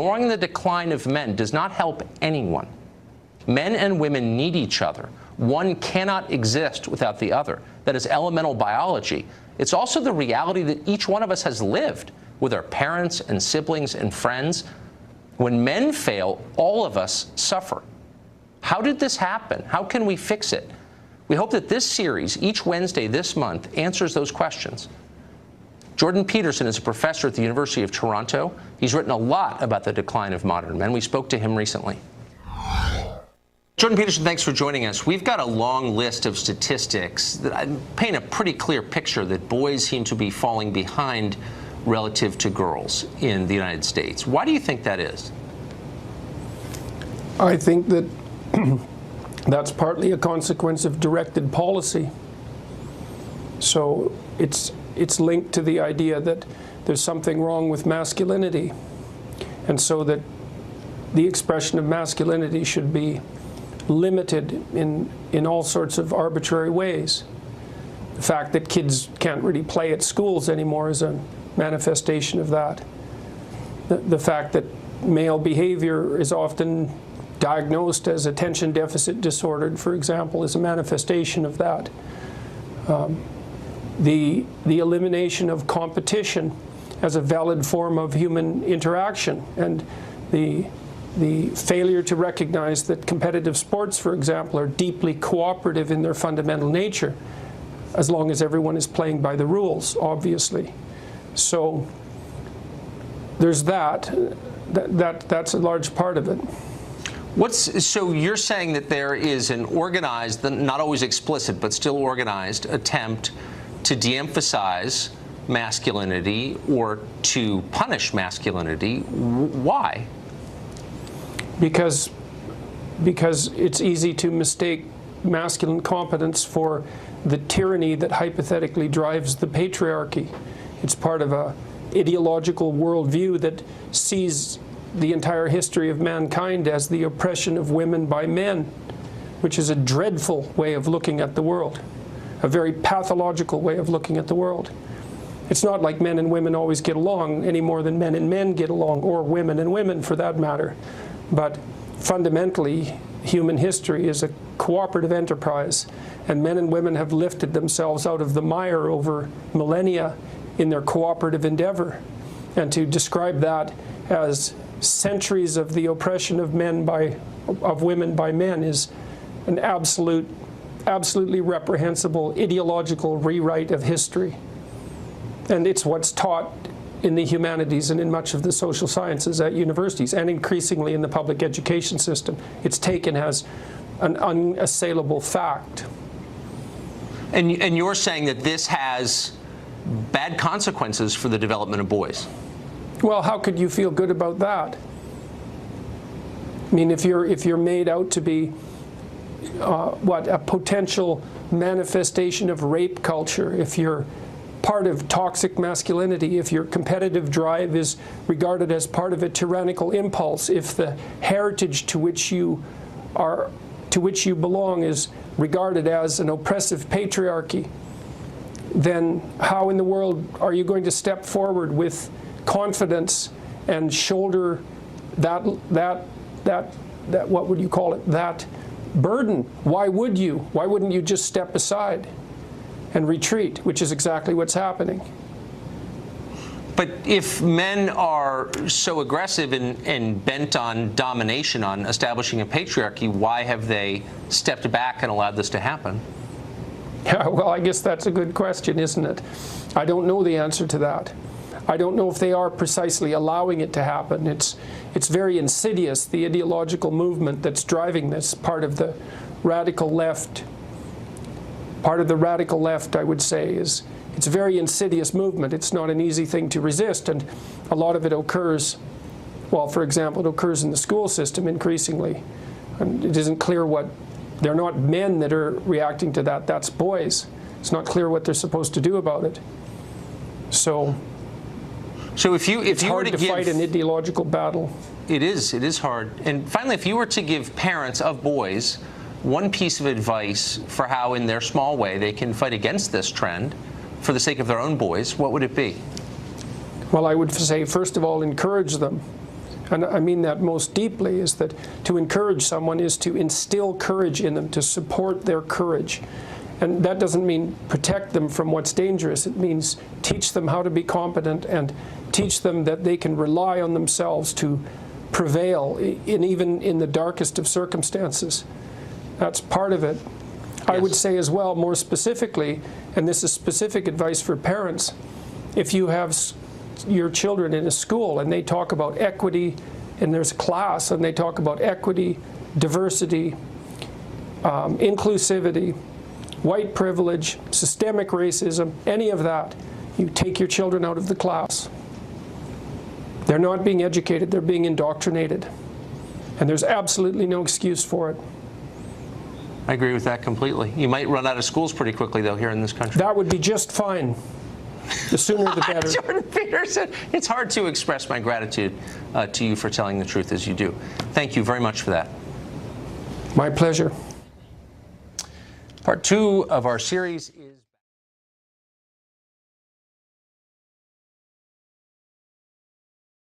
ignoring the decline of men does not help anyone. Men and women need each other. One cannot exist without the other. That is elemental biology. It's also the reality that each one of us has lived with our parents and siblings and friends. When men fail, all of us suffer. How did this happen? How can we fix it? We hope that this series, each Wednesday this month, answers those questions. Jordan Peterson is a professor at the University of Toronto. He's written a lot about the decline of modern men. We spoke to him recently. Jordan Peterson, thanks for joining us. We've got a long list of statistics that paint a pretty clear picture that boys seem to be falling behind relative to girls in the United States. Why do you think that is? I think that that's partly a consequence of directed policy. So it's linked to the idea that there's something wrong with masculinity, and so that the expression of masculinity should be limited in all sorts of arbitrary ways. The fact that kids can't really play at schools anymore is a manifestation of that. The fact that male behavior is often diagnosed as attention deficit disordered, for example, is a manifestation of that. The elimination of competition as a valid form of human interaction, and the failure to recognize that competitive sports, for example, are deeply cooperative in their fundamental nature, as long as everyone is playing by the rules, obviously. So there's that's a large part of it. So you're saying that there is an organized, not always explicit, but still organized attempt to de-emphasize masculinity or to punish masculinity. Why? Because it's easy to mistake masculine competence for the tyranny that hypothetically drives the patriarchy. It's part of an ideological worldview that sees the entire history of mankind as the oppression of women by men, which is a dreadful way of looking at the world, a very pathological way of looking at the world. It's not like men and women always get along any more than men and men get along, or women and women for that matter. But fundamentally, human history is a cooperative enterprise, and men and women have lifted themselves out of the mire over millennia in their cooperative endeavor. And to describe that as centuries of the oppression of women by men is an absolutely reprehensible ideological rewrite of history. And it's what's taught in the humanities and in much of the social sciences at universities, and increasingly in the public education system. It's taken as an unassailable fact. And you're saying that this has bad consequences for the development of boys? Well, how could you feel good about that? I mean, if you're made out to be a potential manifestation of rape culture, if you're part of toxic masculinity, if your competitive drive is regarded as part of a tyrannical impulse, if the heritage to which you belong is regarded as an oppressive patriarchy, then how in the world are you going to step forward with confidence and shoulder that what would you call it, that burden? Why would you? Why wouldn't you just step aside and retreat, which is exactly what's happening? But if men are so aggressive and bent on domination, on establishing a patriarchy, why have they stepped back and allowed this to happen? Yeah, well, I guess that's a good question, isn't it? I don't know the answer to that. I don't know if they are precisely allowing it to happen. It's very insidious, the ideological movement that's driving this, part of the radical left. Part of the radical left, I would say, is it's a very insidious movement. It's not an easy thing to resist, and a lot of it occurs, well, for example, it occurs in the school system increasingly. And it isn't clear what, they're not men that are reacting to that, that's boys. It's not clear what they're supposed to do about it. So if you were to fight an ideological battle. It is hard. And finally, if you were to give parents of boys one piece of advice for how, in their small way, they can fight against this trend for the sake of their own boys, what would it be? Well, I would say, first of all, encourage them and I mean that most deeply, is that to encourage someone is to instill courage in them, to support their courage. And that doesn't mean protect them from what's dangerous. It means teach them how to be competent and teach them that they can rely on themselves to prevail even in the darkest of circumstances. That's part of it. Yes. I would say as well, more specifically, and this is specific advice for parents, if you have your children in a school and they talk about equity, and there's a class and they talk about equity, diversity, inclusivity, white privilege, systemic racism, any of that, you take your children out of the class. They're not being educated, they're being indoctrinated. And there's absolutely no excuse for it. I agree with that completely. You might run out of schools pretty quickly, though, here in this country. That would be just fine. The sooner the better. Jordan Peterson, it's hard to express my gratitude to you for telling the truth as you do. Thank you very much for that. My pleasure. Part 2 of our series is